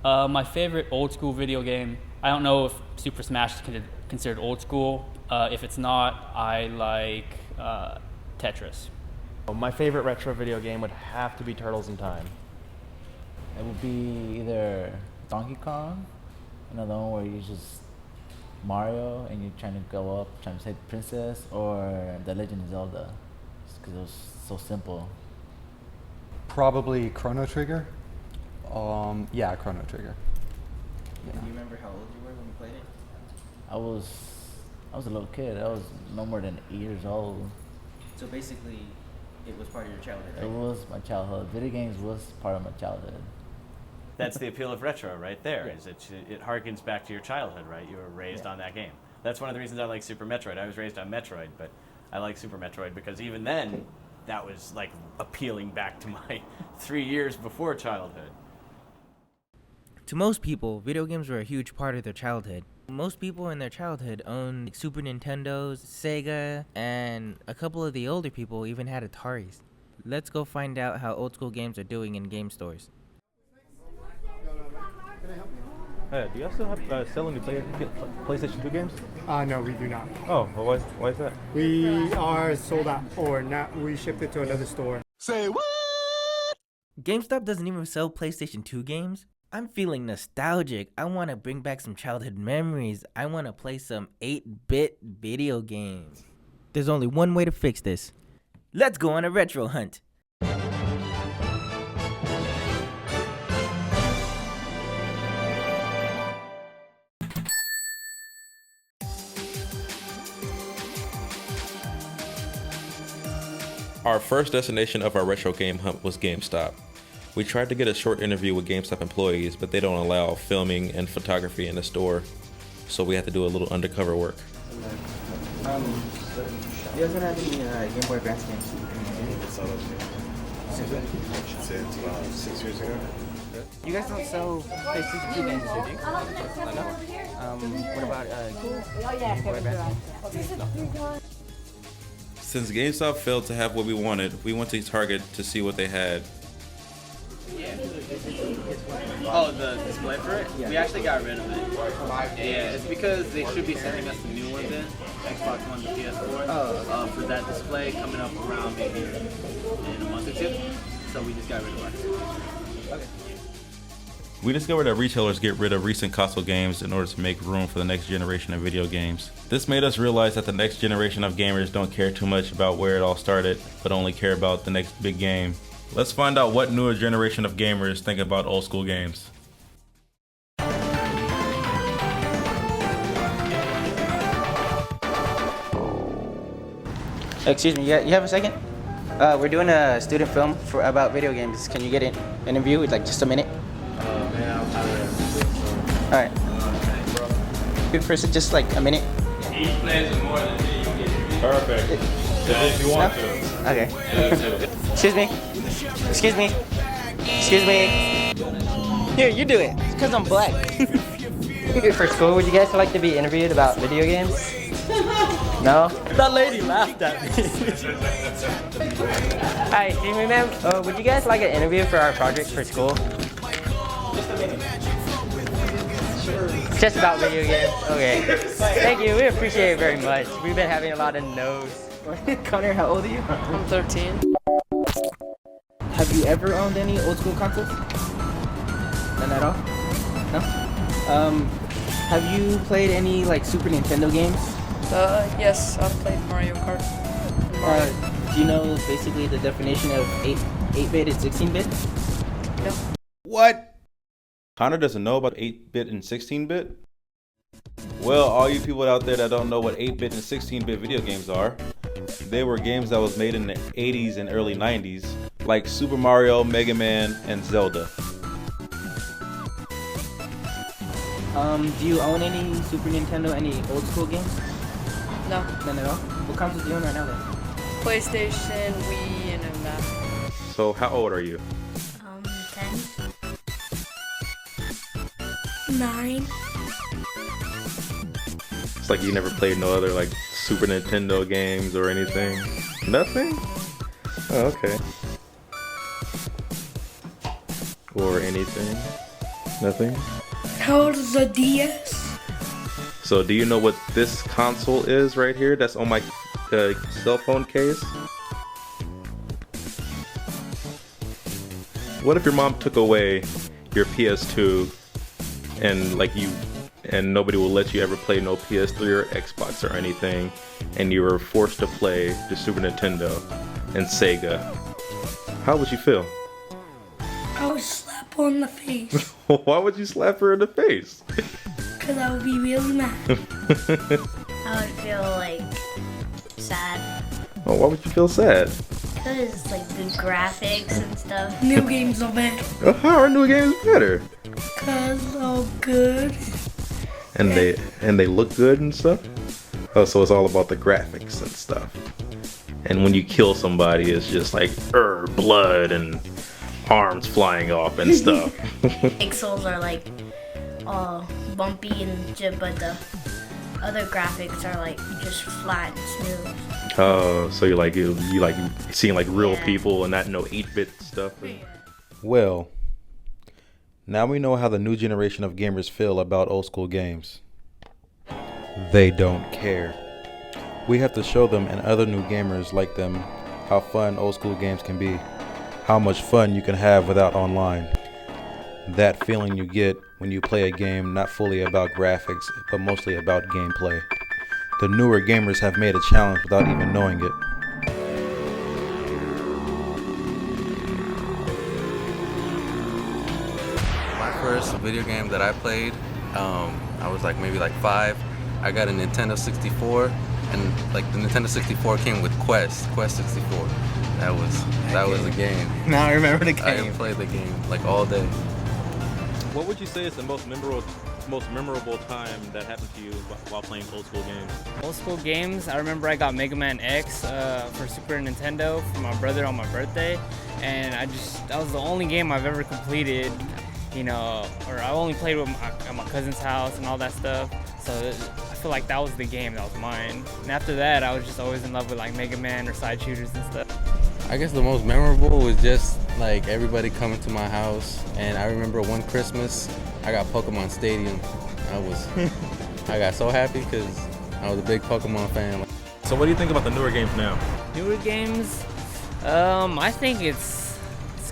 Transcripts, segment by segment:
My favorite old school video game, I don't know if Super Smash is considered old school. If it's not, I like Tetris. My favorite retro video game would have to be Turtles in Time. It would be either Donkey Kong, another one where you just Mario and you're trying to go up, trying to save the princess, or The Legend of Zelda, just because it was so simple. Probably Chrono Trigger. Yeah, Chrono Trigger. Do you remember how old you were when you played it? I was a little kid. I was no more than 8 years old. So basically, it was part of your childhood, It right? was my childhood. Video games was part of my childhood. That's the appeal of retro right there, is it harkens back to your childhood, right? You were raised on that game. That's one of the reasons I like Super Metroid. I was raised on Metroid, but I like Super Metroid because even then, that was like appealing back to my 3 years before childhood. To most people, video games were a huge part of their childhood. Most people in their childhood owned Super Nintendos, Sega, and a couple of the older people even had Ataris. Let's go find out how old school games are doing in game stores. Hey, do y'all still have sell any PlayStation 2 games? No, we do not. Oh, well, why is that? We are sold out, or not. We shipped it to another store. GameStop doesn't even sell PlayStation 2 games? I'm feeling nostalgic. I want to bring back some childhood memories. I want to play some 8-bit video games. There's only one way to fix this. Let's go on a retro hunt. Our first destination of our retro game hunt was GameStop. We tried to get a short interview with GameStop employees, but they don't allow filming and photography in the store, so we had to do a little undercover work. You guys don't have any Game Boy Advance games? Since about 6 years ago. You guys don't sell PlayStation 2 games, do you? What about Game Boy Advance? Since GameStop failed to have what we wanted, we went to Target to see what they had. Oh, the display for it? Yeah. We actually got rid of it. Yeah, it's because they should be sending us the new ones in, Xbox One to PS4, for that display coming up around maybe in a month or two. So we just got rid of ours. Okay. We discovered that retailers get rid of recent console games in order to make room for the next generation of video games. This made us realize that the next generation of gamers don't care too much about where it all started, but only care about the next big game. Let's find out what newer generation of gamers think about old school games. Excuse me, you have a second? We're doing a student film about video games. Can you get an interview with like just a minute? Man, I'm tired. Alright. Good person, just like a minute. Each plays is more than you get. Perfect. If you want to. Okay. Excuse me. Excuse me. Excuse me. Here, you do it. It's because I'm black. For school, would you guys like to be interviewed about video games? No? That lady laughed at me. Hi, excuse me, ma'am. Would you guys like an interview for our project for school? Just about video games. Okay. Thank you. We appreciate it very much. We've been having a lot of no's. Connor, how old are you? I'm 13. Have you ever owned any old school consoles? None at all? No? Have you played any like Super Nintendo games? Yes, I've played Mario Kart. Do you know basically the definition of 8-bit and 16-bit? No. What? Connor doesn't know about 8-bit and 16-bit? Well, all you people out there that don't know what 8-bit and 16-bit video games are, they were games that was made in the 80s and early 90s, like Super Mario, Mega Man, and Zelda. Do you own any Super Nintendo, any old school games? No. None at all? What consoles do you own right now then? PlayStation, Wii, and that. So how old are you? 10. 9. It's like you never played no other like Super Nintendo games or anything? Nothing? Oh, okay. Or anything? Nothing? How old is the DS? So do you know what this console is right here that's on my cell phone case? What if your mom took away your PS2 and nobody will let you ever play no PS3 or Xbox or anything, and you were forced to play the Super Nintendo and Sega? How would you feel? I would slap her in the face. Why would you slap her in the face? Because I would be really mad. I would feel like sad. Oh, why would you feel sad? Because like the graphics and stuff. New games are better. How are new games better? Because they're good. And they look good and stuff? Oh, so it's all about the graphics and stuff. And when you kill somebody, it's just like blood and arms flying off and stuff. Pixels are like all bumpy and shit, but the other graphics are like just flat and smooth. Oh, so you like seeing like real people and not no 8-bit stuff. Well, now we know how the new generation of gamers feel about old school games. They don't care. We have to show them and other new gamers like them how fun old school games can be, how much fun you can have without online. That feeling you get when you play a game not fully about graphics, but mostly about gameplay. The newer gamers have made a challenge without even knowing it. My first video game that I played, I was like maybe 5. I got a Nintendo 64, and like the Nintendo 64 came with Quest 64. That was a game. Now I remember the I played the game like all day. What would you say is the most memorable time that happened to you while playing old school games? Old school games, I remember I got Mega Man X for Super Nintendo for my brother on my birthday, and that was the only game I've ever completed, or I only played with at my cousin's house and all that stuff, so I feel like that was the game that was mine. And after that, I was just always in love with like Mega Man or side shooters and stuff. I guess the most memorable was just like everybody coming to my house, and I remember one Christmas I got Pokemon Stadium. I got so happy because I was a big Pokemon fan. So what do you think about the newer games now? Newer games, I think it's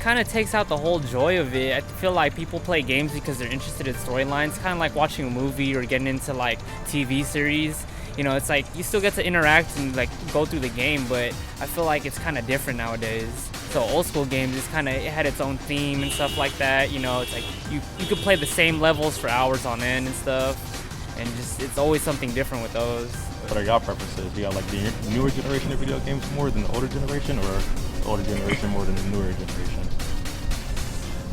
kind of takes out the whole joy of it. I feel like people play games because they're interested in storylines, kind of like watching a movie or getting into like TV series. It's like you still get to interact and like go through the game, but I feel like it's kind of different nowadays. So old school games, it had its own theme and stuff like that. It's like you could play the same levels for hours on end and stuff, and it's always something different with those. What are y'all preferences? Do y'all like the newer generation of video games more than the older generation, or the older generation more than the newer generation?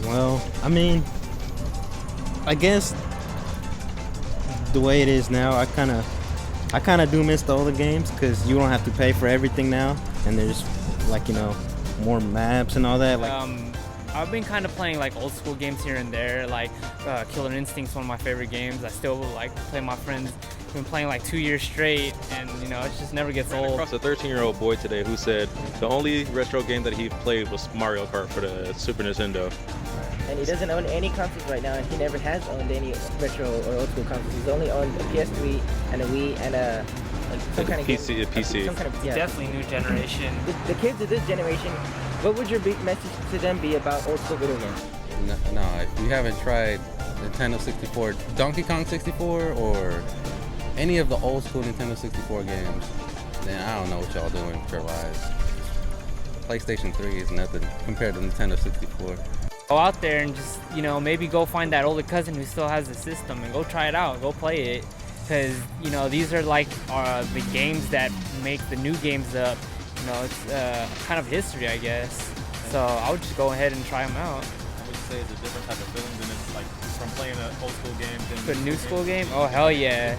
Well, I mean, I guess the way it is now, I kind of do miss the older games because you don't have to pay for everything now, and there's more maps and all that. I've been kind of playing like old school games here and there, like Killer Instinct's one of my favorite games. I still like play my friends. I've been playing like 2 years straight, and it just never gets old. Across a 13-year-old boy today who said the only retro game that he played was Mario Kart for the Super Nintendo. And he doesn't own any consoles right now, and he never has owned any retro or old school consoles. He's only owned a PS3 and a Wii and some kind of PC. Some kind of, yeah. Definitely new generation. The kids of this generation, what would your big message to them be about old school video games? No, if you haven't tried Nintendo 64, Donkey Kong 64, or any of the old school Nintendo 64 games, then I don't know what y'all doing with your lives. PlayStation 3 is nothing compared to Nintendo 64. Go out there and just, maybe go find that older cousin who still has the system and go try it out, go play it. Because, these are like the games that make the new games up. It's kind of history, I guess. So I would just go ahead and try them out. I would say it's a different type of feeling than it's like from playing an old school game to a new school game? Oh, hell yeah.